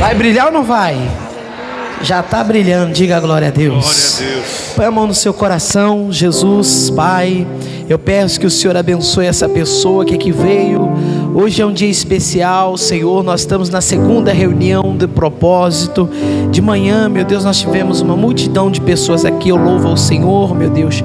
Vai brilhar ou não vai? Já está brilhando, diga glória a Deus. Glória a Deus. Põe a mão no seu coração. Jesus, Pai, eu peço que o Senhor abençoe essa pessoa que aqui veio. Hoje é um dia especial, Senhor. Nós estamos na segunda reunião de propósito. De manhã, meu Deus, nós tivemos uma multidão de pessoas aqui. Eu louvo ao Senhor, meu Deus,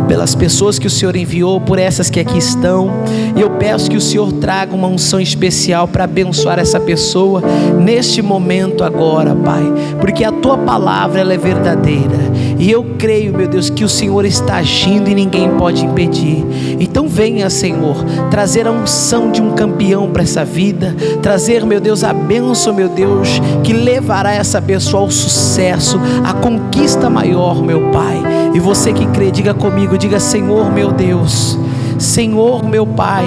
pelas pessoas que o Senhor enviou, por essas que aqui estão. E eu peço que o Senhor traga uma unção especial para abençoar essa pessoa neste momento agora, Pai, porque a Tua palavra ela é verdadeira, e eu creio, meu Deus, que o Senhor está agindo e ninguém pode impedir. Então venha, Senhor, trazer a unção de um campeão para essa vida, trazer, meu Deus, a bênção, meu Deus, que levará essa pessoa ao sucesso, à conquista maior, meu Pai. E você que crê, diga comigo, diga: Senhor meu Deus, Senhor meu Pai,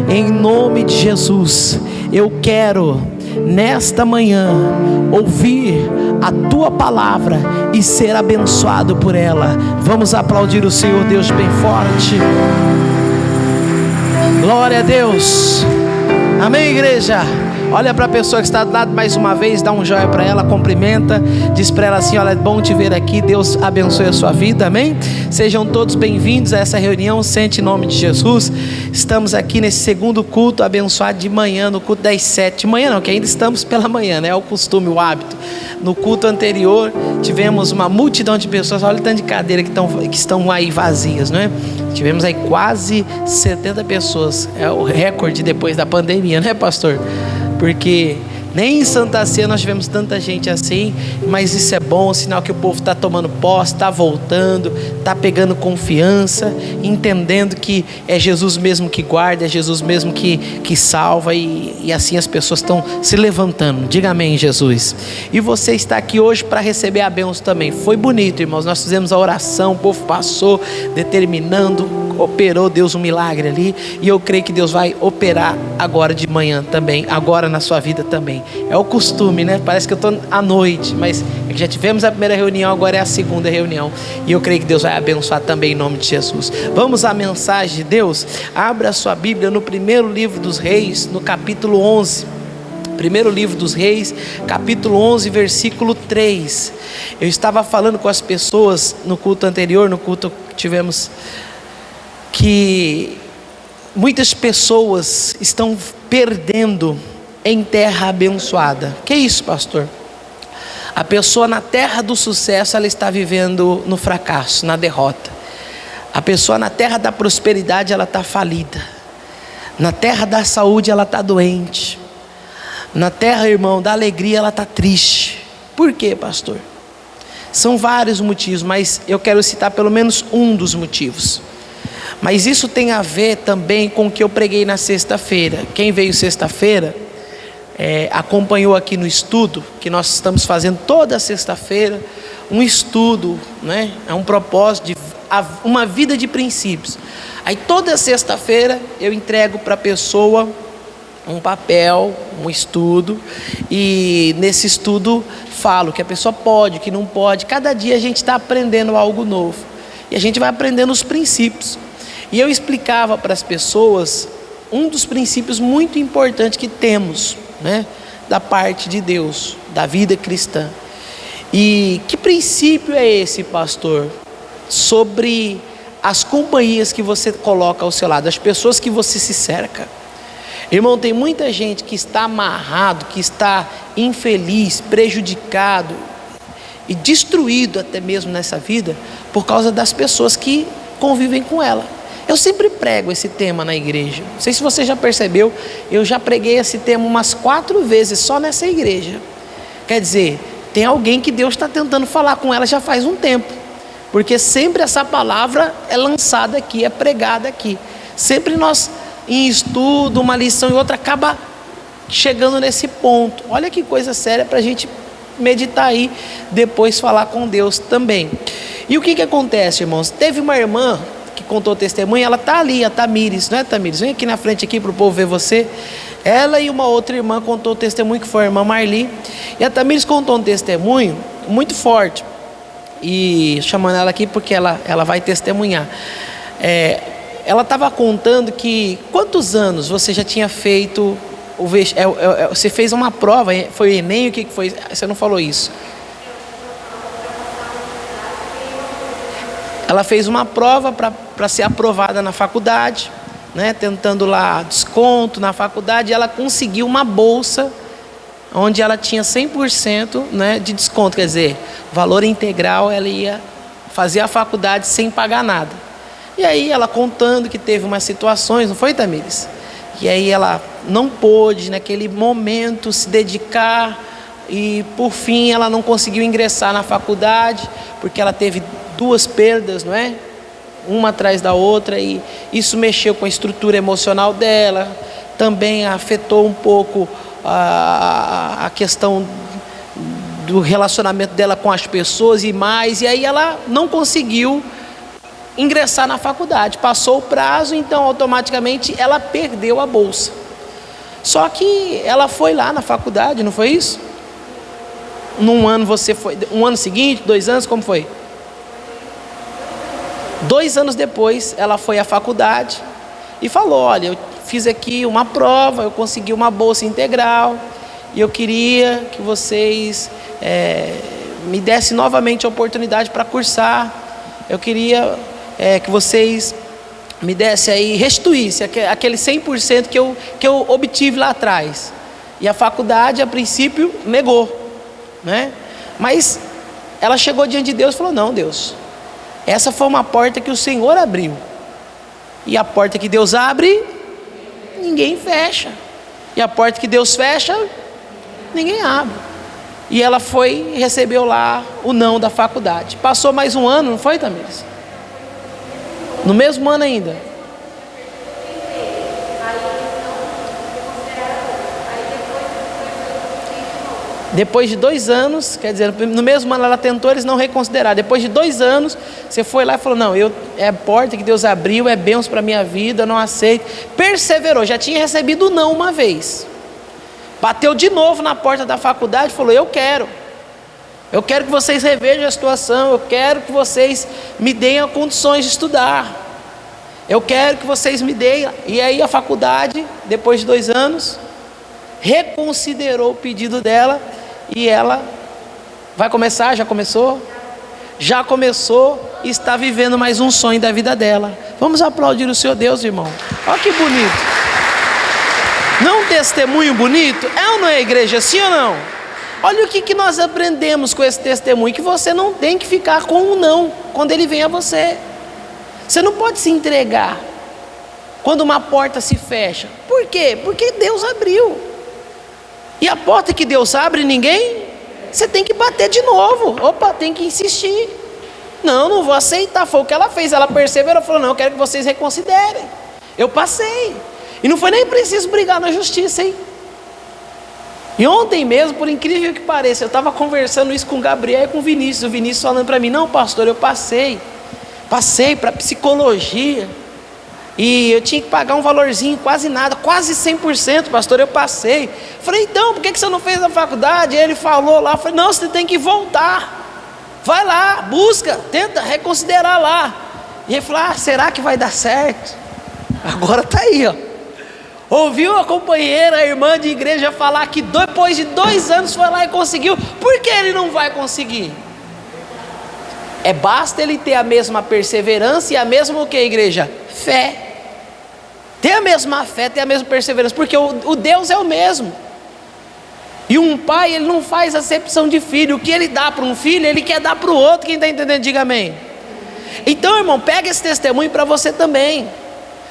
em nome de Jesus, eu quero nesta manhã ouvir a Tua palavra e ser abençoado por ela. Vamos aplaudir o Senhor Deus bem forte. Glória a Deus. Amém, igreja? Olha para a pessoa que está do lado mais uma vez, dá um joia para ela, cumprimenta, diz para ela assim: olha, é bom te ver aqui, Deus abençoe a sua vida, amém? Sejam todos bem-vindos a essa reunião, sente em nome de Jesus. Estamos aqui nesse segundo culto abençoado de manhã, no culto das 7, de manhã não, que ainda estamos pela manhã, né? É o costume, o hábito. No culto anterior, tivemos uma multidão de pessoas, olha o tanto de cadeira que estão aí vazias, não é? Tivemos aí quase 70 pessoas, é o recorde depois da pandemia, né, pastor? Porque nem em Santa Ceia nós tivemos tanta gente assim, mas isso é bom, sinal que o povo está tomando posse, está voltando, está pegando confiança, entendendo que é Jesus mesmo que guarda, é Jesus mesmo que salva, e assim as pessoas estão se levantando. Diga amém, Jesus. E você está aqui hoje para receber a bênção também. Foi bonito, irmãos, nós fizemos a oração, o povo passou determinando, operou Deus um milagre ali, e eu creio que Deus vai operar agora de manhã também, agora na sua vida também. É o costume, né? Parece que eu estou à noite, mas já tivemos a primeira reunião, agora é a segunda reunião, e eu creio que Deus vai abençoar também em nome de Jesus. Vamos à mensagem de Deus. Abra a sua Bíblia no primeiro livro dos Reis, no capítulo 11. Primeiro livro dos Reis, capítulo 11, versículo 3. Eu estava falando com as pessoas no culto anterior, no culto que tivemos, que muitas pessoas estão perdendo em terra abençoada. Que isso, pastor? A pessoa na terra do sucesso, ela está vivendo no fracasso, na derrota. A pessoa na terra da prosperidade, ela está falida. Na terra da saúde, ela está doente. Na terra, irmão, da alegria, ela está triste. Por quê, pastor? São vários motivos, mas eu quero citar pelo menos um dos motivos. Mas isso tem a ver também com o que eu preguei na sexta-feira. Quem veio sexta-feira, acompanhou aqui no estudo, que nós estamos fazendo toda sexta-feira, um estudo, né? É um propósito de uma vida de princípios. Aí toda sexta-feira eu entrego para a pessoa um papel, um estudo, e nesse estudo falo que a pessoa pode, que não pode. Cada dia a gente está aprendendo algo novo, e a gente vai aprendendo os princípios. E eu explicava para as pessoas um dos princípios muito importantes que temos, né, da parte de Deus, da vida cristã. E que princípio é esse, pastor? Sobre as companhias que você coloca ao seu lado, as pessoas que você se cerca. Irmão, tem muita gente que está amarrado, que está infeliz, prejudicado e destruído até mesmo nessa vida por causa das pessoas que convivem com ela. Eu sempre prego esse tema na igreja. Não sei se você já percebeu, eu já preguei esse tema umas 4 vezes só nessa igreja. Quer dizer, tem alguém que Deus está tentando falar com ela já faz um tempo, porque sempre essa palavra é lançada aqui, é pregada aqui. Sempre nós, em estudo, uma lição e outra, acaba chegando nesse ponto. Olha que coisa séria para a gente meditar aí, depois falar com Deus também. E o que acontece, irmãos? Teve uma irmã que contou testemunho, ela está ali, a Tamires, não é, Tamires? Vem aqui na frente aqui para o povo ver você. Ela e uma outra irmã contou testemunho, que foi a irmã Marli. E a Tamires contou um testemunho muito forte, e chamando ela aqui porque ela vai testemunhar. Ela estava contando que quantos anos você já tinha feito você fez uma prova, foi o Enem, o que foi? Você não falou isso. Ela fez uma prova para ser aprovada na faculdade, né? Tentando lá desconto na faculdade, e ela conseguiu uma bolsa onde ela tinha 100%, né, de desconto, quer dizer, valor integral, ela ia fazer a faculdade sem pagar nada. E aí ela contando que teve umas situações, não foi, Tamires? E aí ela não pôde naquele momento se dedicar e por fim ela não conseguiu ingressar na faculdade porque ela teve 2 perdas, não é? Uma atrás da outra, e isso mexeu com a estrutura emocional dela, também afetou um pouco a questão do relacionamento dela com as pessoas e aí ela não conseguiu ingressar na faculdade, passou o prazo, então automaticamente ela perdeu a bolsa. Só que ela foi lá na faculdade, não foi isso? Num ano você foi, um ano seguinte, 2 anos, como foi? 2 anos depois ela foi à faculdade e falou: olha, eu fiz aqui uma prova, eu consegui uma bolsa integral e eu queria que vocês me dessem novamente a oportunidade para cursar. Eu queria que vocês me dessem aí, restituíssem aquele 100% que eu obtive lá atrás. E a faculdade, a princípio, negou, né? Mas ela chegou diante de Deus e falou: não, Deus, essa foi uma porta que o Senhor abriu, e a porta que Deus abre, ninguém fecha, e a porta que Deus fecha, ninguém abre. E ela foi e recebeu lá o não da faculdade. Passou mais um ano, não foi, Tamires? No mesmo ano ainda. Depois de 2 anos, quer dizer, no mesmo ano ela tentou, eles não reconsideraram. Depois de 2 anos, você foi lá e falou: não, é a porta que Deus abriu, é bênção para a minha vida, eu não aceito. Perseverou, já tinha recebido não uma vez. Bateu de novo na porta da faculdade e falou: eu quero que vocês revejam a situação, eu quero que vocês me deem as condições de estudar, eu quero que vocês me deem. E aí a faculdade, depois de 2 anos, reconsiderou o pedido dela, e ela vai começar, já começou e está vivendo mais um sonho da vida dela. Vamos aplaudir o Senhor Deus, irmão. Olha que bonito. Não é um testemunho bonito? É ou não é, igreja? Sim ou não? Olha o que nós aprendemos com esse testemunho: que você não tem que ficar com um não quando ele vem a você. Você não pode se entregar quando uma porta se fecha. Por quê? Porque Deus abriu. E a porta que Deus abre, você tem que bater de novo. Opa, tem que insistir. Não vou aceitar. Foi o que ela fez. Ela perseverou, falou: não, eu quero que vocês reconsiderem. Eu passei. E não foi nem preciso brigar na justiça, hein? E ontem mesmo, por incrível que pareça, eu estava conversando isso com o Gabriel e com o Vinícius falando para mim: não, pastor, eu passei para psicologia, e eu tinha que pagar um valorzinho, quase nada, quase 100%, pastor, eu passei. Falei: então, por que você não fez a faculdade? E ele falou lá, falei: não, você tem que voltar, vai lá, busca, tenta reconsiderar lá. E ele falou: será que vai dar certo? Agora está aí, ó. Ouviu a companheira, a irmã de igreja falar que depois de 2 anos foi lá e conseguiu. Por que ele não vai conseguir? Basta ele ter a mesma perseverança e a mesma o que, igreja? Fé. Ter a mesma fé, ter a mesma perseverança, porque o Deus é o mesmo. E um pai, ele não faz acepção de filho. O que ele dá para um filho, ele quer dar para o outro. Quem está entendendo, diga amém. Então, irmão, pega esse testemunho para você também.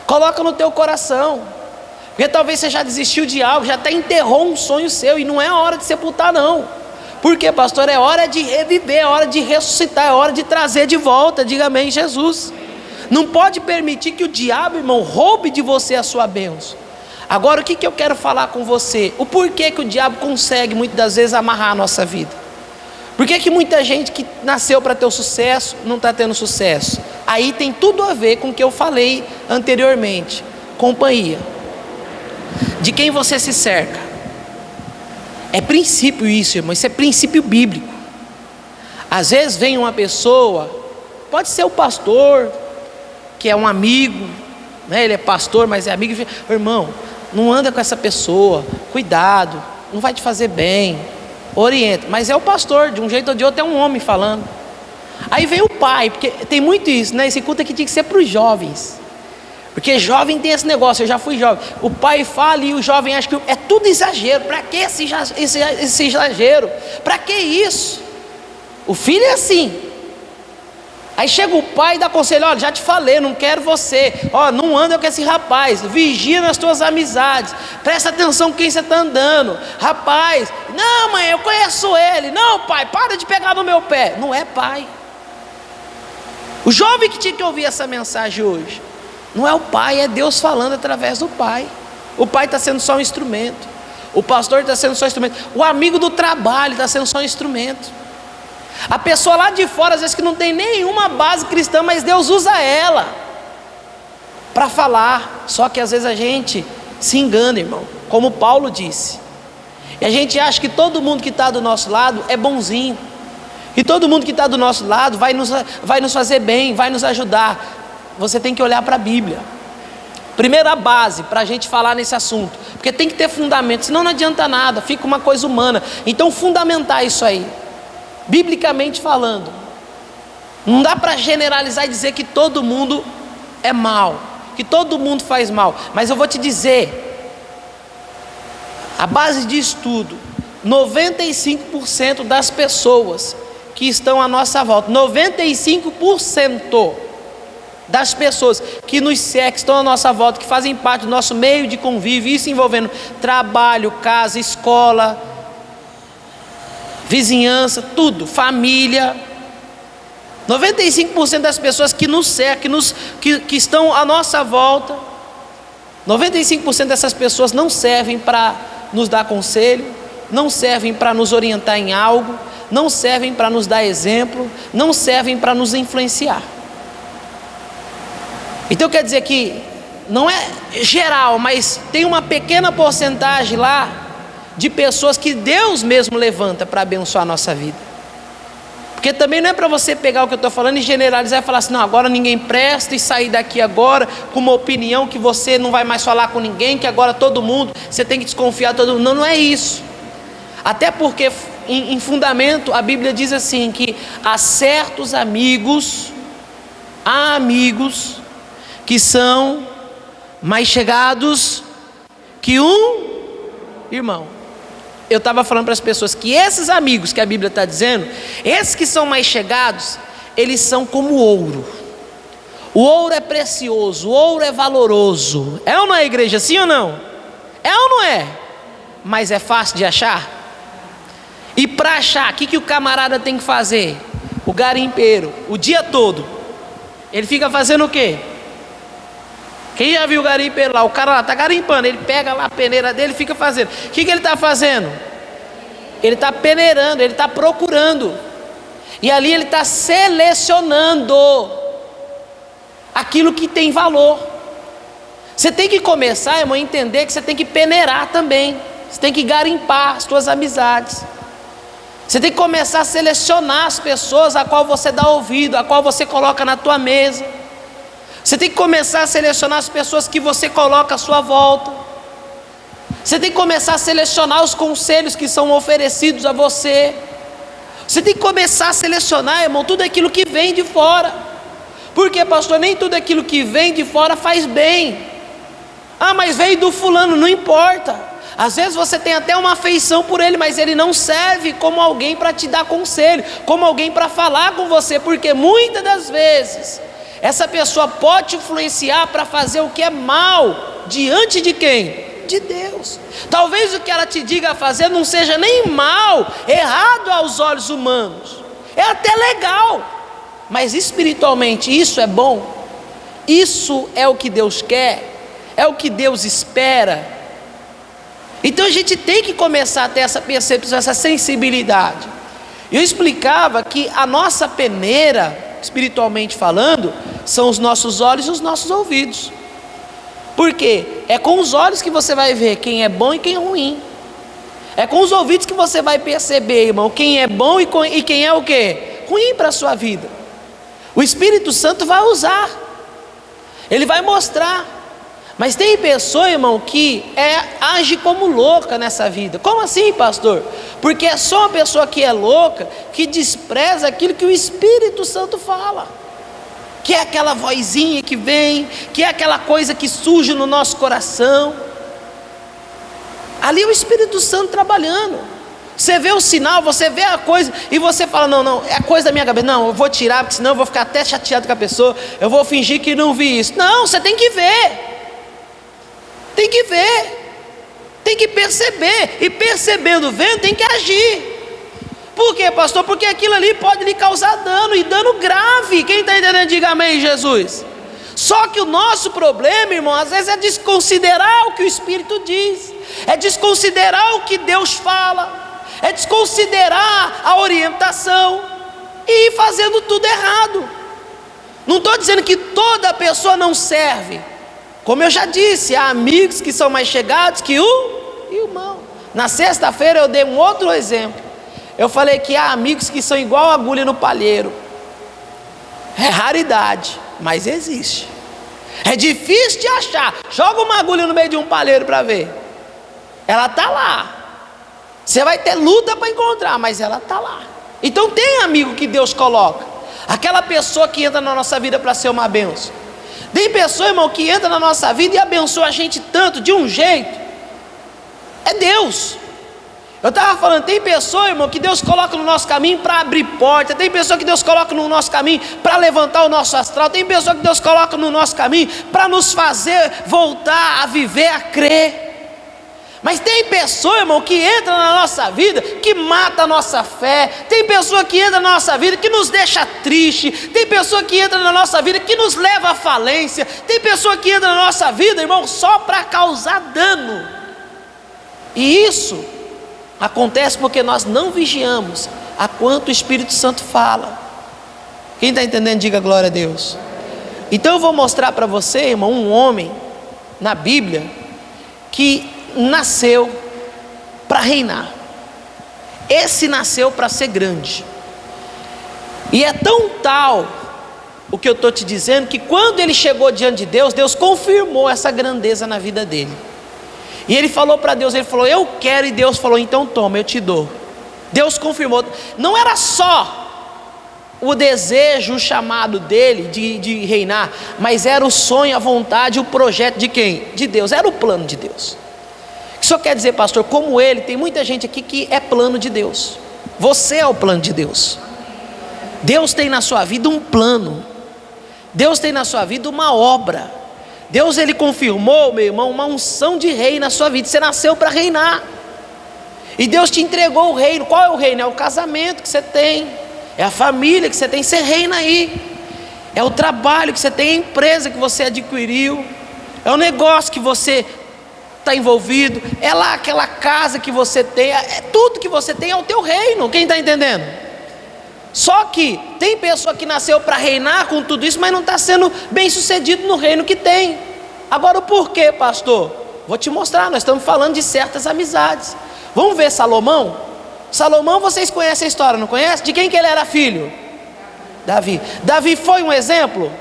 Coloca no teu coração. Porque talvez você já desistiu de algo, já até enterrou um sonho seu, e não é a hora de sepultar, não. Por quê, pastor? É hora de reviver, é hora de ressuscitar, é hora de trazer de volta. Diga amém, Jesus. Não pode permitir que o diabo, irmão, roube de você a sua bênção. Agora, o que eu quero falar com você? O porquê que o diabo consegue muitas das vezes amarrar a nossa vida? Por que muita gente que nasceu para ter o sucesso não está tendo sucesso? Aí tem tudo a ver com o que eu falei anteriormente. Companhia. De quem você se cerca. É princípio isso, irmão. Isso é princípio bíblico. Às vezes vem uma pessoa, pode ser o pastor, que é um amigo, né? Ele é pastor, mas é amigo. Irmão, não anda com essa pessoa, cuidado, não vai te fazer bem, orienta. Mas é o pastor, de um jeito ou de outro é um homem falando. Aí vem o pai, porque tem muito isso, né? Esse culto aqui tinha que ser para os jovens, porque jovem tem esse negócio, eu já fui jovem. O pai fala e o jovem acha que é tudo exagero. Para que esse exagero? Para que isso? O filho é assim. Aí chega o pai e dá conselho: olha, já te falei, não quero você, ó, não anda com esse rapaz, vigia nas tuas amizades, presta atenção com quem você está andando. Rapaz, não mãe, eu conheço ele. Não pai, para de pegar no meu pé. Não é pai. O jovem que tinha que ouvir essa mensagem hoje, não é o pai, é Deus falando através do pai. O pai está sendo só um instrumento, o pastor está sendo só um instrumento, o amigo do trabalho está sendo só um instrumento. A pessoa lá de fora, às vezes que não tem nenhuma base cristã, mas Deus usa ela para falar. Só que às vezes a gente se engana, irmão, como Paulo disse, e a gente acha que todo mundo que está do nosso lado é bonzinho, e todo mundo que está do nosso lado vai nos fazer bem, vai nos ajudar. Você tem que olhar para a Bíblia. Primeira base para a gente falar nesse assunto, porque tem que ter fundamento, senão não adianta nada, fica uma coisa humana. Então fundamentar isso aí, biblicamente falando. Não dá para generalizar e dizer que todo mundo é mal, que todo mundo faz mal. Mas eu vou te dizer, a base de estudo, 95% das pessoas que estão à nossa volta, 95% das pessoas que nos cercam, que estão à nossa volta, que fazem parte do nosso meio de convívio, isso envolvendo trabalho, casa, escola, vizinhança, tudo, família. 95% das pessoas que nos cercam, que estão à nossa volta, 95% dessas pessoas não servem para nos dar conselho, não servem para nos orientar em algo, não servem para nos dar exemplo, não servem para nos influenciar. Então quer dizer que não é geral, mas tem uma pequena porcentagem lá de pessoas que Deus mesmo levanta para abençoar a nossa vida. Porque também não é para você pegar o que eu estou falando e generalizar e falar assim: não, agora ninguém presta, e sair daqui agora com uma opinião que você não vai mais falar com ninguém, que agora todo mundo, você tem que desconfiar de todo mundo. Não, não é isso. Até porque em fundamento a Bíblia diz assim, que há certos amigos, que são mais chegados que um irmão. Eu estava falando para as pessoas que esses amigos que a Bíblia está dizendo, esses que são mais chegados, eles são como ouro. O ouro é precioso, o ouro é valoroso. É ou não é, igreja? Sim ou não? É ou não é? Mas é fácil de achar? E para achar, o que o camarada tem que fazer? O garimpeiro, o dia todo, ele fica fazendo o quê? Quem já viu o garimpeiro lá? O cara lá está garimpando, ele pega lá a peneira dele e fica fazendo. O que ele está fazendo? Ele está peneirando, ele está procurando. E ali ele está selecionando aquilo que tem valor. Você tem que começar, irmão, a entender que você tem que peneirar também. Você tem que garimpar as suas amizades. Você tem que começar a selecionar as pessoas a qual você dá ouvido, a qual você coloca na tua mesa. Você tem que começar a selecionar as pessoas que você coloca à sua volta. Você tem que começar a selecionar os conselhos que são oferecidos a você. Você tem que começar a selecionar, irmão, tudo aquilo que vem de fora. Porque, pastor, nem tudo aquilo que vem de fora faz bem. Ah, mas veio do fulano, não importa. Às vezes você tem até uma afeição por ele, mas ele não serve como alguém para te dar conselho, como alguém para falar com você, porque muitas das vezes essa pessoa pode te influenciar para fazer o que é mal diante de quem? De Deus. Talvez o que ela te diga a fazer não seja nem mal, errado aos olhos humanos, é até legal, mas espiritualmente isso é bom? Isso é o que Deus quer? É o que Deus espera? Então a gente tem que começar a ter essa percepção, essa sensibilidade. Eu explicava que a nossa peneira, espiritualmente falando, são os nossos olhos e os nossos ouvidos. Por quê? É com os olhos que você vai ver quem é bom e quem é ruim. É com os ouvidos que você vai perceber, irmão, quem é bom e quem é o quê? Ruim para a sua vida. O Espírito Santo vai usar. Ele vai mostrar. Mas tem pessoa, irmão, que age como louca nessa vida. Como assim, pastor? Porque é só uma pessoa que é louca, que despreza aquilo que o Espírito Santo fala, que é aquela vozinha que vem, que é aquela coisa que surge no nosso coração. Ali é o Espírito Santo trabalhando. Você vê o sinal, você vê a coisa, e você fala, não, é coisa da minha cabeça, não, eu vou tirar, porque senão eu vou ficar até chateado com a pessoa, eu vou fingir que não vi isso. Não, você tem que ver. Tem que ver, tem que perceber, e percebendo, vendo, tem que agir. Por quê, pastor? Porque aquilo ali pode lhe causar dano, e dano grave. Quem está entendendo, diga amém, Jesus. Só que o nosso problema, irmão, às vezes é desconsiderar o que o Espírito diz, é desconsiderar o que Deus fala, é desconsiderar a orientação, e ir fazendo tudo errado. Não estou dizendo que toda pessoa não serve. Como eu já disse, há amigos que são mais chegados que o irmão. Na sexta-feira eu dei um outro exemplo. Eu falei que há amigos que são igual agulha no palheiro. É raridade, mas existe. É difícil de achar. Joga uma agulha no meio de um palheiro para ver. Ela está lá. Você vai ter luta para encontrar, mas ela está lá. Então tem amigo que Deus coloca. Aquela pessoa que entra na nossa vida para ser uma bênção. Tem pessoa, irmão, que entra na nossa vida e abençoa a gente tanto, de um jeito. É Deus. Eu estava falando, tem pessoa, irmão, que Deus coloca no nosso caminho para abrir porta. Tem pessoa que Deus coloca no nosso caminho para levantar o nosso astral. Tem pessoa que Deus coloca no nosso caminho para nos fazer voltar a viver, a crer. Mas tem pessoa, irmão, que entra na nossa vida, que mata a nossa fé. Tem pessoa que entra na nossa vida, que nos deixa triste. Tem pessoa que entra na nossa vida, que nos leva à falência. Tem pessoa que entra na nossa vida, irmão, só para causar dano. E isso acontece porque nós não vigiamos a quanto o Espírito Santo fala. Quem está entendendo, diga glória a Deus. Então eu vou mostrar para você, irmão, um homem na Bíblia que nasceu para reinar. Esse nasceu para ser grande. E é tão tal o que eu estou te dizendo, que quando ele chegou diante de Deus, Deus confirmou essa grandeza na vida dele. E ele falou para Deus, ele falou, eu quero, e Deus falou, então toma, eu te dou. Deus confirmou. Não era só o desejo, o chamado dele de reinar, mas era o sonho, a vontade, o projeto de quem? De Deus, era o plano de Deus. Isso quer dizer, pastor, como ele, tem muita gente aqui que é plano de Deus. Você é o plano de Deus. Deus tem na sua vida um plano. Deus tem na sua vida uma obra. Deus, ele confirmou, meu irmão, uma unção de rei na sua vida. Você nasceu para reinar. E Deus te entregou o reino. Qual é o reino? É o casamento que você tem, é a família que você tem, você reina aí. É o trabalho que você tem, a empresa que você adquiriu, é o negócio que você está envolvido, é lá aquela casa que você tem, é tudo que você tem, é o teu reino. Quem está entendendo? Só que tem pessoa que nasceu para reinar com tudo isso, mas não está sendo bem sucedido no reino que tem. Agora o porquê, pastor? Vou te mostrar, nós estamos falando de certas amizades. Vamos ver Salomão? Salomão, vocês conhecem a história, não conhecem? De quem que ele era filho? Davi. Davi foi um exemplo?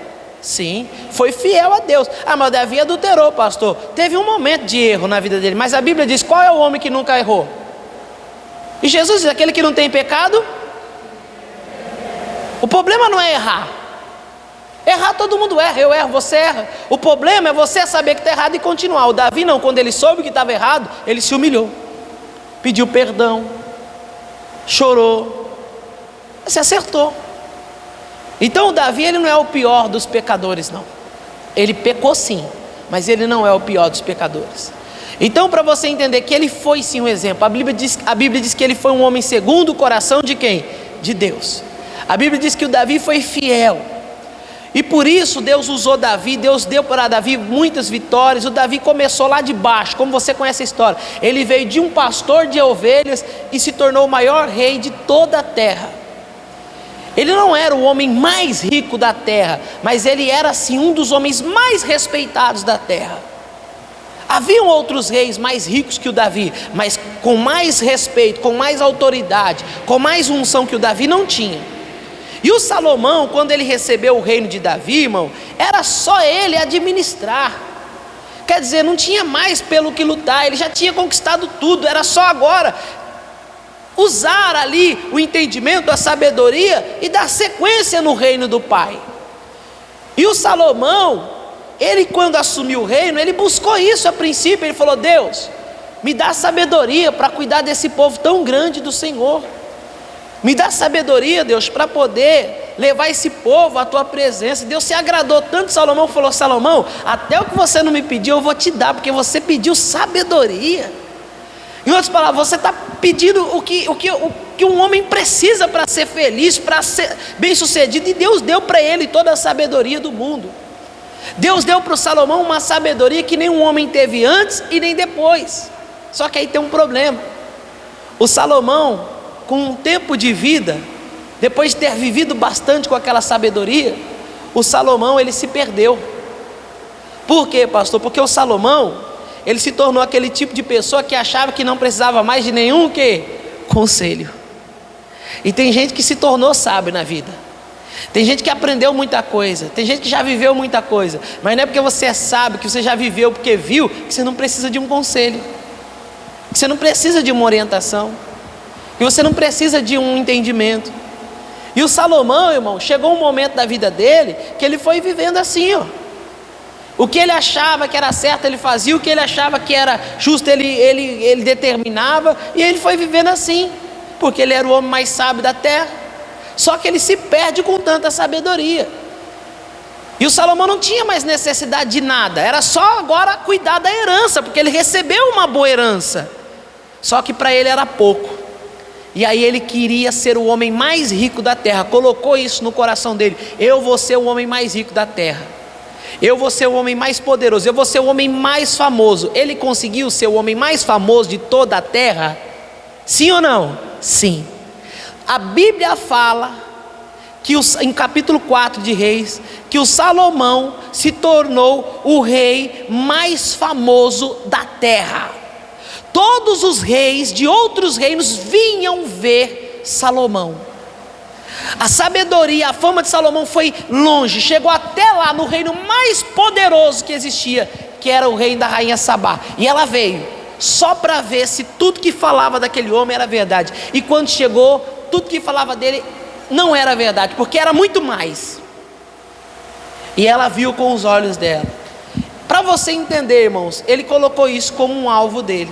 Sim, foi fiel a Deus. Ah, mas Davi adulterou, pastor. Teve um momento de erro na vida dele, mas a Bíblia diz, qual é o homem que nunca errou? E Jesus diz, aquele que não tem pecado. O problema não é errar. Errar todo mundo erra, eu erro, você erra. O problema é você saber que está errado e continuar. O Davi não, quando ele soube que estava errado, ele se humilhou, pediu perdão, chorou, se acertou. Então o Davi, ele não é o pior dos pecadores, não. Ele pecou sim, mas ele não é o pior dos pecadores. Então, para você entender que ele foi sim um exemplo, a Bíblia diz que ele foi um homem segundo o coração de quem? De Deus. A Bíblia diz que o Davi foi fiel, e por isso Deus usou Davi. Deus deu para Davi muitas vitórias. O Davi começou lá de baixo, como você conhece a história. Ele veio de um pastor de ovelhas e se tornou o maior rei de toda a terra. Ele não era o homem mais rico da terra, mas ele era sim um dos homens mais respeitados da terra. Haviam outros reis mais ricos que o Davi, mas com mais respeito, com mais autoridade, com mais unção que o Davi não tinha. E o Salomão, quando ele recebeu o reino de Davi, irmão, era só ele administrar. Quer dizer, não tinha mais pelo que lutar, ele já tinha conquistado tudo, era só agora usar ali o entendimento, a sabedoria e dar sequência no reino do Pai. E o Salomão, ele quando assumiu o reino, ele buscou isso a princípio, ele falou: Deus, me dá sabedoria para cuidar desse povo tão grande do Senhor. Me dá sabedoria, Deus, para poder levar esse povo à tua presença. Deus se agradou tanto de Salomão, falou: Salomão, até o que você não me pediu eu vou te dar, porque você pediu sabedoria. Em outras palavras, você está pedindo o que um homem precisa para ser feliz, para ser bem sucedido, e Deus deu para ele toda a sabedoria do mundo. Deus deu para o Salomão uma sabedoria que nenhum homem teve antes e nem depois. Só que aí tem um problema. O Salomão, com um tempo de vida, depois de ter vivido bastante com aquela sabedoria, o Salomão, ele se perdeu. Por quê, pastor? Porque o Salomão, ele se tornou aquele tipo de pessoa que achava que não precisava mais de nenhum conselho. E tem gente que se tornou sábio na vida, tem gente que aprendeu muita coisa, tem gente que já viveu muita coisa, mas não é porque você é sábio, que você já viveu, porque viu, que você não precisa de um conselho, que você não precisa de uma orientação, que você não precisa de um entendimento. E o Salomão, irmão, chegou um momento da vida dele que ele foi vivendo assim, ó. O que ele achava que era certo ele fazia, o que ele achava que era justo ele determinava, e ele foi vivendo assim, porque ele era o homem mais sábio da terra. Só que ele se perde com tanta sabedoria. E o Salomão não tinha mais necessidade de nada, era só agora cuidar da herança, porque ele recebeu uma boa herança. Só que para ele era pouco. E aí ele queria ser o homem mais rico da terra, colocou isso no coração dele: eu vou ser o homem mais rico da terra, eu vou ser o homem mais poderoso, eu vou ser o homem mais famoso. Ele conseguiu ser o homem mais famoso de toda a terra? Sim ou não? Sim. A Bíblia fala que em capítulo 4 de Reis, que o Salomão se tornou o rei mais famoso da terra. Todos os reis de outros reinos vinham ver Salomão. A sabedoria, a fama de Salomão foi longe, chegou até lá no reino mais poderoso que existia, que era o reino da rainha Sabá. E ela veio só para ver se tudo que falava daquele homem era verdade. E quando chegou, tudo que falava dele não era verdade, porque era muito mais. E ela viu com os olhos dela. Para você entender, irmãos, ele colocou isso como um alvo dele.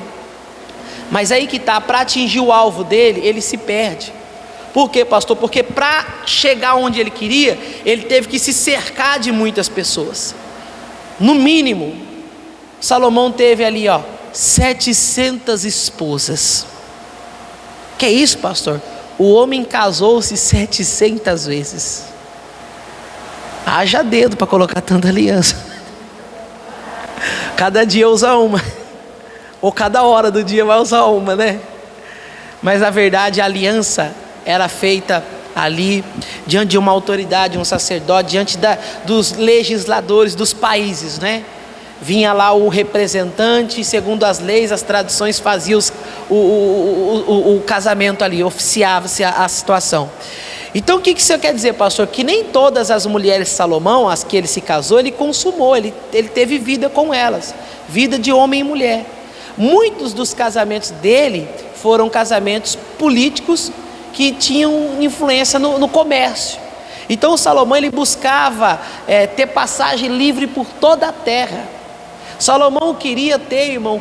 Mas aí que está, para atingir o alvo dele, ele se perde. Por quê, pastor? Porque para chegar onde ele queria, ele teve que se cercar de muitas pessoas. No mínimo, Salomão teve ali 700 esposas. Que é isso, pastor? O homem casou-se 700 vezes. Haja dedo para colocar tanta aliança. Cada dia usa uma, ou cada hora do dia vai usar uma, né? Mas na verdade a aliança era feita ali, diante de uma autoridade, um sacerdote, diante dos legisladores dos países, né? Vinha lá o representante, segundo as leis, as tradições, fazia o casamento ali, oficiava-se a situação. Então o que isso quer dizer, pastor? Que nem todas as mulheres de Salomão, as que ele se casou, ele consumou, ele teve vida com elas, vida de homem e mulher. Muitos dos casamentos dele foram casamentos políticos que tinham influência no comércio. Então o Salomão, ele buscava ter passagem livre por toda a terra. Salomão queria ter, irmão,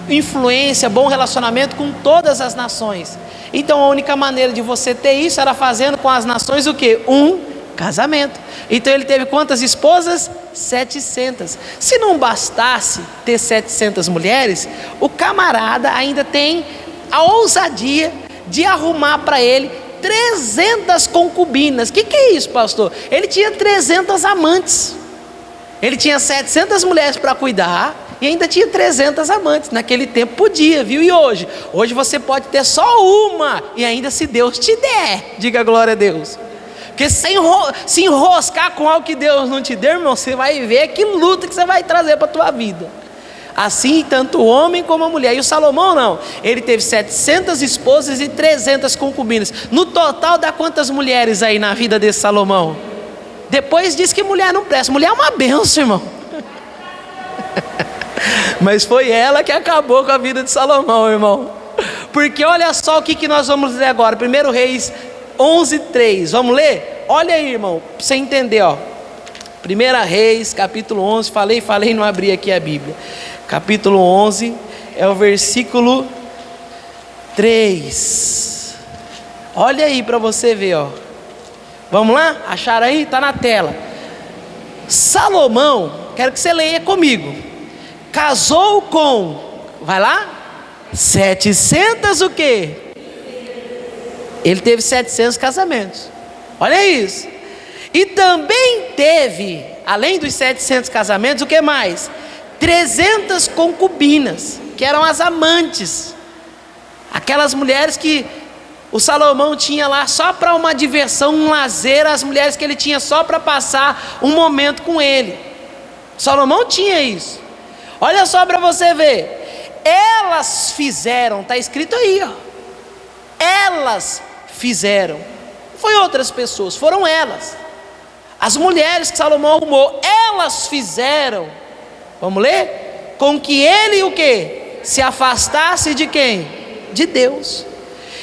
influência, bom relacionamento com todas as nações. Então a única maneira de você ter isso era fazendo com as nações o quê? Um casamento. Então ele teve quantas esposas? 700. Se não bastasse ter 700 mulheres, o camarada ainda tem a ousadia de arrumar para ele 300 concubinas. Que é isso, pastor? Ele tinha 300 amantes. Ele tinha 700 mulheres para cuidar e ainda tinha 300 amantes. Naquele tempo podia, viu? E hoje? Hoje você pode ter só uma e ainda, se Deus te der, diga glória a Deus. Porque se enroscar com algo que Deus não te deu, irmão, você vai ver que luta que você vai trazer para a tua vida. Assim, tanto o homem como a mulher. E o Salomão não, ele teve 700 esposas e 300 concubinas. No total dá quantas mulheres aí na vida desse Salomão? Depois diz que mulher não presta. Mulher é uma bênção, irmão. Mas foi ela que acabou com a vida de Salomão, irmão. Porque olha só o que nós vamos ler agora. 1 Reis 11:3. Vamos ler? Olha aí, irmão, para você entender, ó. 1 Reis, capítulo 11. Falei, não abri aqui a Bíblia. Capítulo 11, é o versículo 3. Olha aí para você ver, ó. Vamos lá? Acharam aí? Está na tela. Salomão, quero que você leia comigo. Casou com, vai lá? 700 o quê? Ele teve 700 casamentos. Olha isso. E também teve, além dos 700 casamentos, o que mais? 300 concubinas, que eram as amantes. Aquelas mulheres que o Salomão tinha lá só para uma diversão, um lazer, as mulheres que ele tinha só para passar um momento com ele. Salomão tinha isso. Olha só para você ver. Elas fizeram, está escrito aí, ó. Elas fizeram. Não foi outras pessoas, foram elas. As mulheres que Salomão arrumou, elas fizeram. Vamos ler? Com que ele o quê? Se afastasse de quem? De Deus.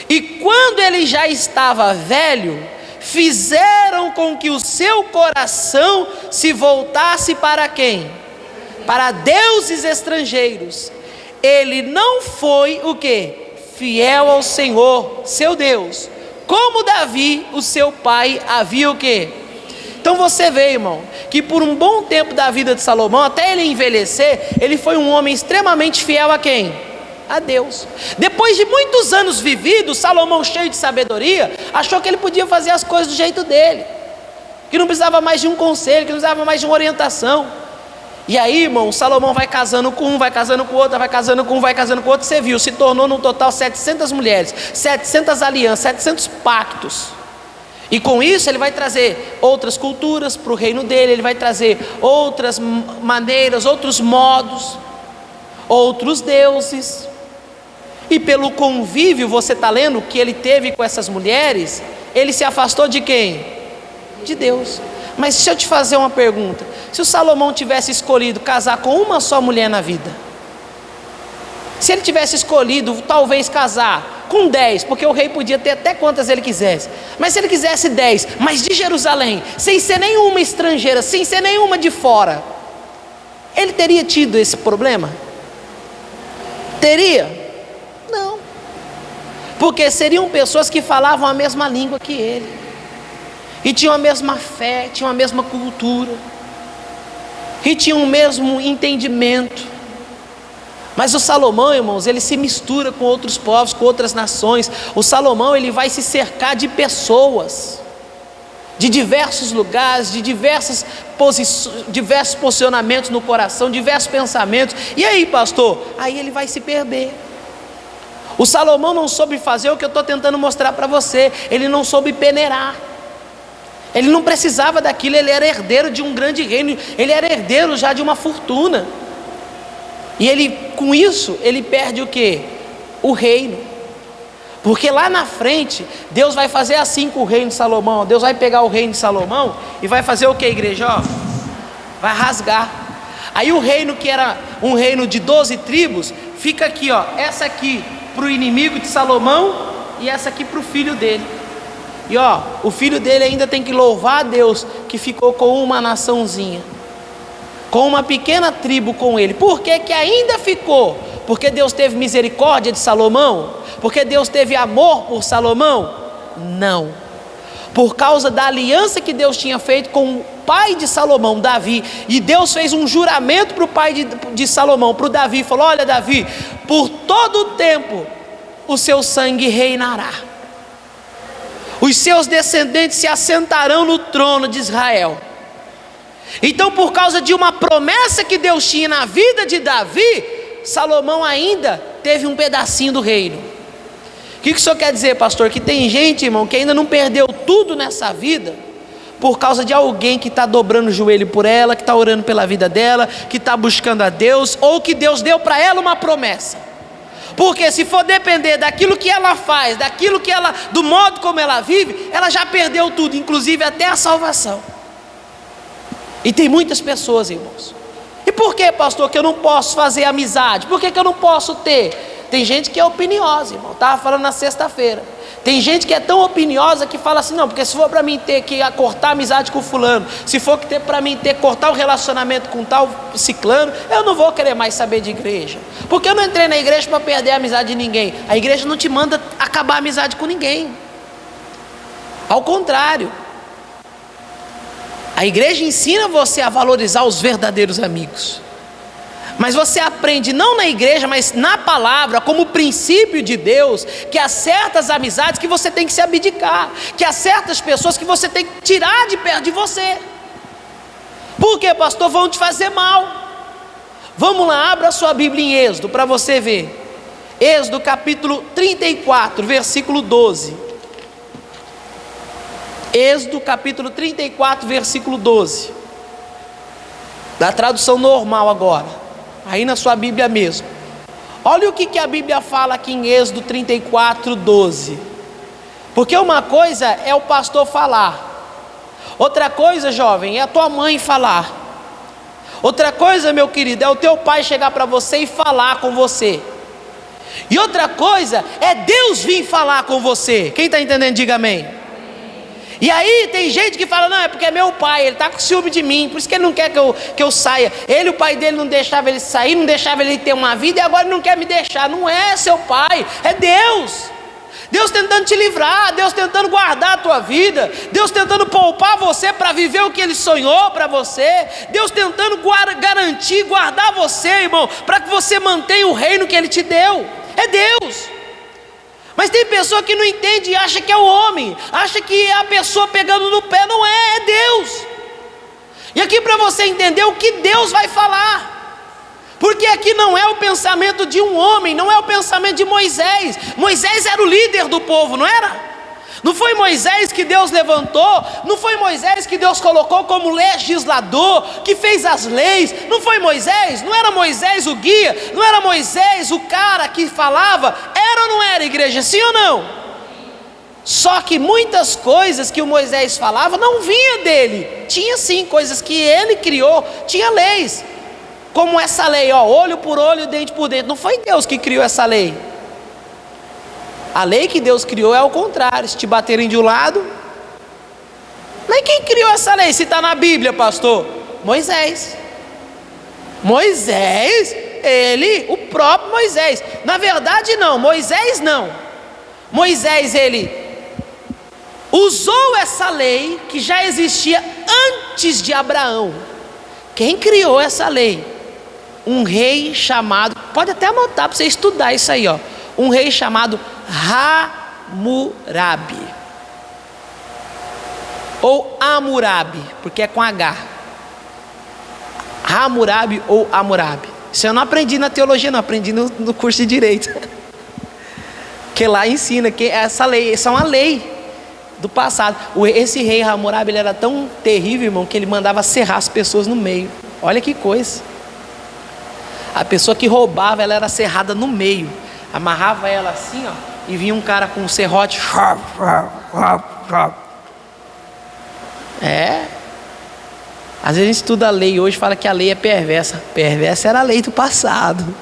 E quando ele já estava velho, fizeram com que o seu coração se voltasse para quem? Para deuses estrangeiros. Ele não foi o quê? Fiel ao Senhor, seu Deus. Como Davi, o seu pai, havia o quê? Então você vê, irmão, que por um bom tempo da vida de Salomão, até ele envelhecer, ele foi um homem extremamente fiel a quem? A Deus. Depois de muitos anos vividos, Salomão, cheio de sabedoria, achou que ele podia fazer as coisas do jeito dele, que não precisava mais de um conselho, que não precisava mais de uma orientação. E aí, irmão, Salomão vai casando com um, vai casando com outro, vai casando com um, vai casando com outro. Você viu, se tornou no total 700 mulheres, 700 alianças, 700 pactos. E com isso ele vai trazer outras culturas para o reino dele, ele vai trazer outras maneiras, outros modos, outros deuses. E pelo convívio, você está lendo, que ele teve com essas mulheres, ele se afastou de quem? De Deus. Mas deixa eu te fazer uma pergunta. Se o Salomão tivesse escolhido casar com uma só mulher na vida, se ele tivesse escolhido talvez casar com 10, porque o rei podia ter até quantas ele quisesse, mas se ele quisesse 10, mas de Jerusalém, sem ser nenhuma estrangeira, sem ser nenhuma de fora, ele teria tido esse problema? Teria? Não, porque seriam pessoas que falavam a mesma língua que ele, e tinham a mesma fé, tinham a mesma cultura, e tinham o mesmo entendimento. Mas o Salomão, irmãos, ele se mistura com outros povos, com outras nações. O Salomão, ele vai se cercar de pessoas, de diversos lugares, de diversos posicionamentos no coração, diversos pensamentos. E aí, pastor? Aí ele vai se perder. O Salomão não soube fazer o que eu estou tentando mostrar para você. Ele não soube peneirar. Ele não precisava daquilo, ele era herdeiro de um grande reino, ele era herdeiro já de uma fortuna. E ele, com isso, ele perde o quê? O reino. Porque lá na frente, Deus vai fazer assim com o reino de Salomão. Deus vai pegar o reino de Salomão e vai fazer o que, igreja? Ó, vai rasgar. Aí o reino que era um reino de 12 tribos, fica aqui, ó. Essa aqui para o inimigo de Salomão e essa aqui para o filho dele. E ó, o filho dele ainda tem que louvar a Deus que ficou com uma naçãozinha, com uma pequena tribo com ele. Por que que ainda ficou? Porque Deus teve misericórdia de Salomão? Porque Deus teve amor por Salomão? Não. Por causa da aliança que Deus tinha feito com o pai de Salomão, Davi. E Deus fez um juramento para o pai de Salomão, para o Davi. Falou: olha, Davi, por todo o tempo o seu sangue reinará. Os seus descendentes se assentarão no trono de Israel. Então, por causa de uma promessa que Deus tinha na vida de Davi, Salomão ainda teve um pedacinho do reino. O que o senhor quer dizer, pastor? Que tem gente, irmão, que ainda não perdeu tudo nessa vida, por causa de alguém que está dobrando o joelho por ela, que está orando pela vida dela, que está buscando a Deus, ou que Deus deu para ela uma promessa. Porque se for depender daquilo que ela faz, daquilo que ela, do modo como ela vive, ela já perdeu tudo, inclusive até a salvação. E tem muitas pessoas, irmãos. E por que, pastor, que eu não posso fazer amizade? Por que eu não posso ter? Tem gente que é opiniosa, irmão. Estava falando na sexta-feira. Tem gente que é tão opiniosa que fala assim: não, porque se for para mim ter que cortar amizade com fulano, se for para mim ter que cortar o relacionamento com tal ciclano, eu não vou querer mais saber de igreja. Porque eu não entrei na igreja para perder a amizade de ninguém. A igreja não te manda acabar a amizade com ninguém. Ao contrário, a igreja ensina você a valorizar os verdadeiros amigos. Mas você aprende não na igreja, mas na palavra, como princípio de Deus, que há certas amizades que você tem que se abdicar, que há certas pessoas que você tem que tirar de perto de você. Por quê, pastor? Vão te fazer mal. Vamos lá, abra sua Bíblia em Êxodo para você ver. Êxodo capítulo 34, versículo 12. Êxodo capítulo 34, versículo 12. Da tradução normal agora. Aí na sua Bíblia mesmo. Olha o que a Bíblia fala aqui em Êxodo 34, 12. Porque uma coisa é o pastor falar. Outra coisa, jovem, é a tua mãe falar. Outra coisa, meu querido, é o teu pai chegar para você e falar com você. E outra coisa é Deus vir falar com você. Quem está entendendo, diga amém. E aí tem gente que fala: não, é porque é meu pai, ele está com ciúme de mim, por isso que ele não quer que eu saia. Ele, o pai dele não deixava ele sair, não deixava ele ter uma vida, e agora ele não quer me deixar. Não é seu pai, é Deus. Deus tentando te livrar, Deus tentando guardar a tua vida, Deus tentando poupar você para viver o que Ele sonhou para você, Deus tentando garantir, guardar você, irmão, para que você mantenha o reino que Ele te deu. É Deus. Mas tem pessoa que não entende e acha que é o homem, acha que é a pessoa pegando no pé. Não é, é Deus. E aqui para você entender o que Deus vai falar, porque aqui não é o pensamento de um homem, não é o pensamento de Moisés. Moisés era o líder do povo, não era? Não foi Moisés que Deus levantou, não foi Moisés que Deus colocou como legislador, que fez as leis. Não foi Moisés, não era Moisés o guia, não era Moisés o cara que falava. Era ou não era, igreja, sim ou não? Só que muitas coisas que o Moisés falava não vinha dele. Tinha sim coisas que ele criou, tinha leis. Como essa lei, ó, olho por olho, dente por dente. Não foi Deus que criou essa lei. A lei que Deus criou é ao contrário. Se te baterem de um lado. Mas quem criou essa lei? Se está na Bíblia, pastor? Moisés. Moisés, ele, o próprio Moisés. Na verdade não, Moisés não. Moisés, ele usou essa lei que já existia antes de Abraão. Quem criou essa lei? Um rei chamado, pode até anotar para você estudar isso aí, ó. Um rei chamado Hammurabi, ou Hammurabi, porque é com H. Hammurabi ou Hammurabi. Isso eu não aprendi na teologia, não, aprendi no curso de direito. Que lá ensina que essa lei, essa é uma lei do passado. Esse rei Hammurabi, ele era tão terrível, irmão, que ele mandava serrar as pessoas no meio. Olha que coisa. A pessoa que roubava, ela era serrada no meio. Amarrava ela assim, ó, e vinha um cara com um serrote. Às vezes a gente estuda a lei hoje, fala que a lei é perversa. Perversa era a lei do passado.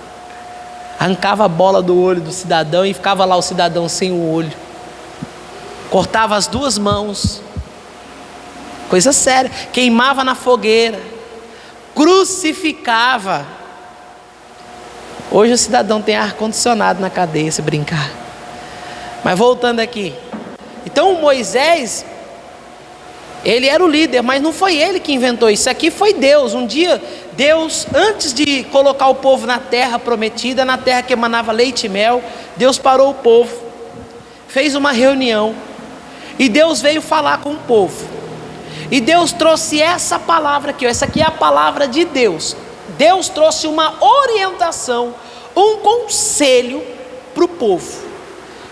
Arrancava a bola do olho do cidadão e ficava lá o cidadão sem o olho. Cortava as duas mãos. Coisa séria. Queimava na fogueira. Crucificava. Hoje o cidadão tem ar-condicionado na cadeia, se brincar. Mas voltando aqui. Então Moisés, ele era o líder, mas não foi ele que inventou isso. Aqui foi Deus. Um dia, Deus, antes de colocar o povo na terra prometida, na terra que emanava leite e mel, Deus parou o povo, fez uma reunião, e Deus veio falar com o povo. E Deus trouxe essa palavra aqui, essa aqui é a palavra de Deus. Deus trouxe uma orientação, um conselho para o povo.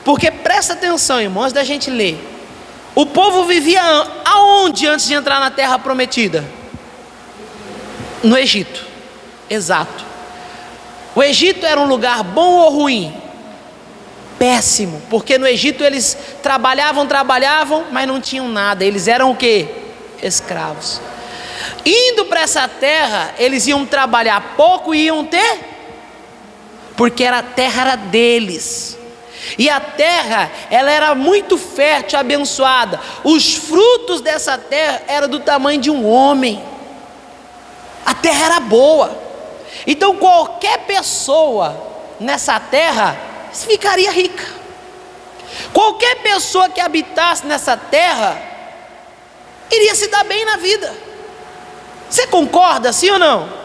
Porque presta atenção, irmãos, antes da gente ler. O povo vivia aonde antes de entrar na terra prometida? No Egito. Exato. O Egito era um lugar bom ou ruim? Péssimo, porque no Egito eles trabalhavam, mas não tinham nada. Eles eram o quê? Escravos. Indo para essa terra, eles iam trabalhar pouco e iam ter, porque a terra era deles. E a terra, ela era muito fértil, abençoada. Os frutos dessa terra eram do tamanho de um homem. A terra era boa. Então qualquer pessoa nessa terra ficaria rica. Qualquer pessoa que habitasse nessa terra iria se dar bem na vida. Você concorda, sim ou não?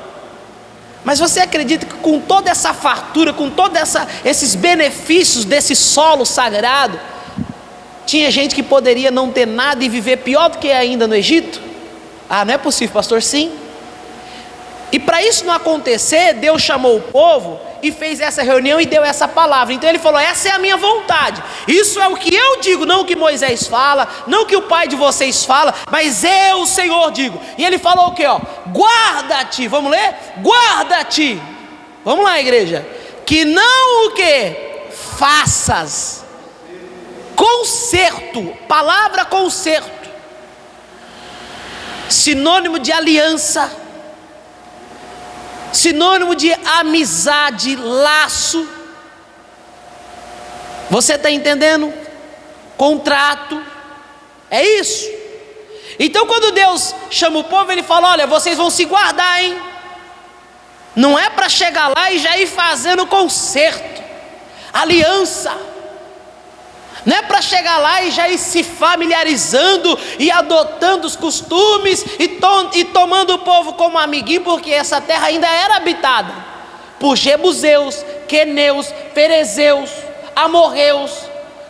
Mas você acredita que com toda essa fartura, com todos esses benefícios desse solo sagrado, tinha gente que poderia não ter nada e viver pior do que ainda no Egito? Ah, não é possível, pastor? Sim. E para isso não acontecer, Deus chamou o povo e fez essa reunião e deu essa palavra. Então ele falou: essa é a minha vontade, isso é o que eu digo, não o que Moisés fala, não o que o pai de vocês fala, mas eu, o Senhor, digo. E ele falou o que? Guarda-te, vamos ler? Guarda-te, vamos lá, igreja, que não o que? Faças conserto, palavra conserto, sinônimo de aliança, sinônimo de amizade, laço. Você está entendendo? Contrato, é isso. Então quando Deus chama o povo, ele fala: olha, vocês vão se guardar, hein? Não é para chegar lá e já ir fazendo conserto, aliança. Não é para chegar lá e já ir se familiarizando e adotando os costumes e tomando o povo como amiguinho, porque essa terra ainda era habitada por jebuseus, queneus, ferezeus, amorreus,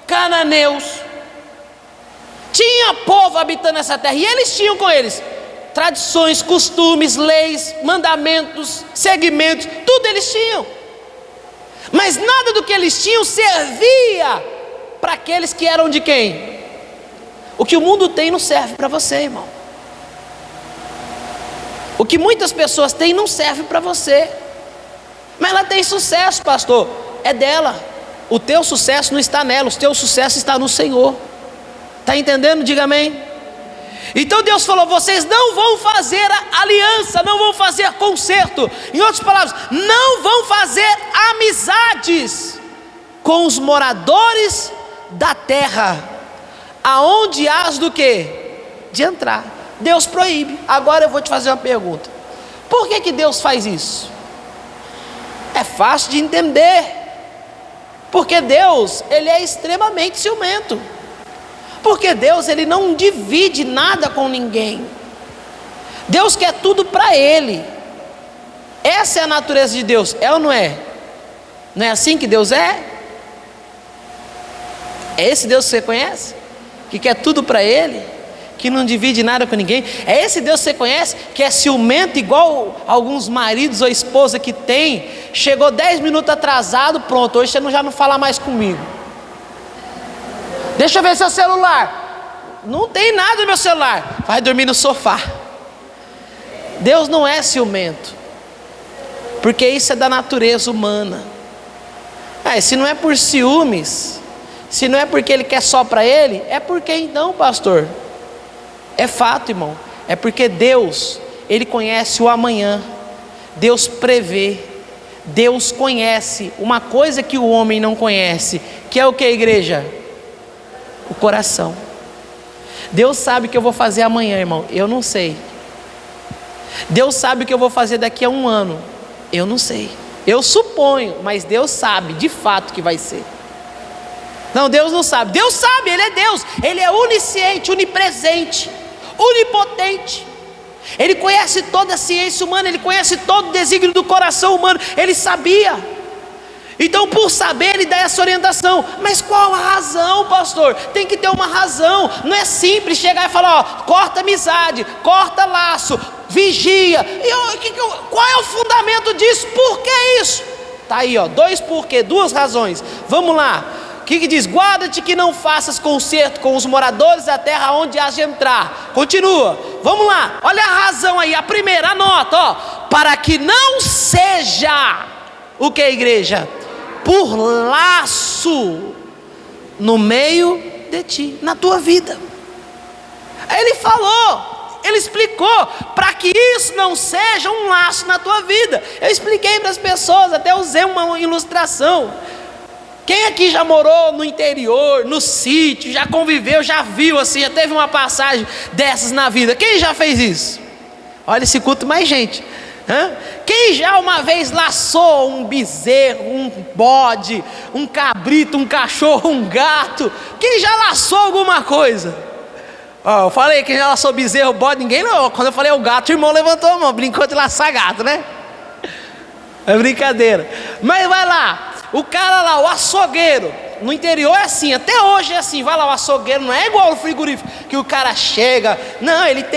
cananeus. Tinha povo habitando essa terra e eles tinham com eles tradições, costumes, leis, mandamentos, segmentos, tudo eles tinham. Mas nada do que eles tinham servia para aqueles que eram de quem? O que o mundo tem não serve para você, irmão. O que muitas pessoas têm não serve para você. Mas ela tem sucesso, pastor, é dela. O teu sucesso não está nela, o teu sucesso está no Senhor. Está entendendo? Diga amém. Então Deus falou: vocês não vão fazer aliança, não vão fazer conserto. Em outras palavras, não vão fazer amizades com os moradores da terra, aonde hás do que? De entrar. Deus proíbe. Agora eu vou te fazer uma pergunta: por que Deus faz isso? É fácil de entender. Porque Deus, ele é extremamente ciumento. Porque Deus, ele não divide nada com ninguém. Deus quer tudo para ele. Essa é a natureza de Deus, é ou não é? Não é assim que Deus é? É esse Deus que você conhece? Que quer tudo para ele? Que não divide nada com ninguém? É esse Deus que você conhece? Que é ciumento igual alguns maridos ou esposa que tem? Chegou 10 minutos atrasado, pronto, hoje você já não fala mais comigo. Deixa eu ver seu celular. Não tem nada no meu celular. Vai dormir no sofá. Deus não é ciumento, porque isso é da natureza humana. Se não é por ciúmes, se não é porque ele quer só para ele, é porque então, pastor? É fato, irmão. É porque Deus, ele conhece o amanhã. Deus prevê. Deus conhece uma coisa que o homem não conhece, que é o que, igreja? O coração. Deus sabe o que eu vou fazer amanhã, irmão. Eu não sei. Deus sabe o que eu vou fazer daqui a um ano. Eu não sei. Eu suponho, mas Deus sabe de fato que vai ser. Não, Deus não sabe. Deus sabe, ele é Deus. Ele é onisciente, onipresente, onipotente. Ele conhece toda a ciência humana, ele conhece todo o desígnio do coração humano. Ele sabia. Então, por saber, ele dá essa orientação. Mas qual a razão, pastor? Tem que ter uma razão. Não é simples chegar e falar: corta amizade, corta laço, vigia. Qual é o fundamento disso? Por que isso? Está aí, dois porquê, duas razões. Vamos lá. O que diz? Guarda-te que não faças concerto com os moradores da terra onde has de entrar. Continua. Vamos lá. Olha a razão aí. A primeira, anota, para que não seja o que, igreja? Por laço no meio de ti, na tua vida. Aí ele falou: Ele explicou para que isso não seja um laço na tua vida. Eu expliquei para as pessoas, até usei uma ilustração. Quem aqui já morou no interior, no sítio, já conviveu, já viu assim, já teve uma passagem dessas na vida? Quem já fez isso? Olha esse culto, mais gente. Quem já uma vez laçou um bezerro, um bode, um cabrito, um cachorro, um gato? Quem já laçou alguma coisa? Eu falei que já laçou bezerro, bode, ninguém não. Quando eu falei o gato, o irmão levantou a mão, brincou de laçar gato, né? É brincadeira. Mas vai lá, o cara lá, o açougueiro, no interior é assim, até hoje é assim. Vai lá, o açougueiro não é igual o frigorífico, que o cara chega, não, ele tem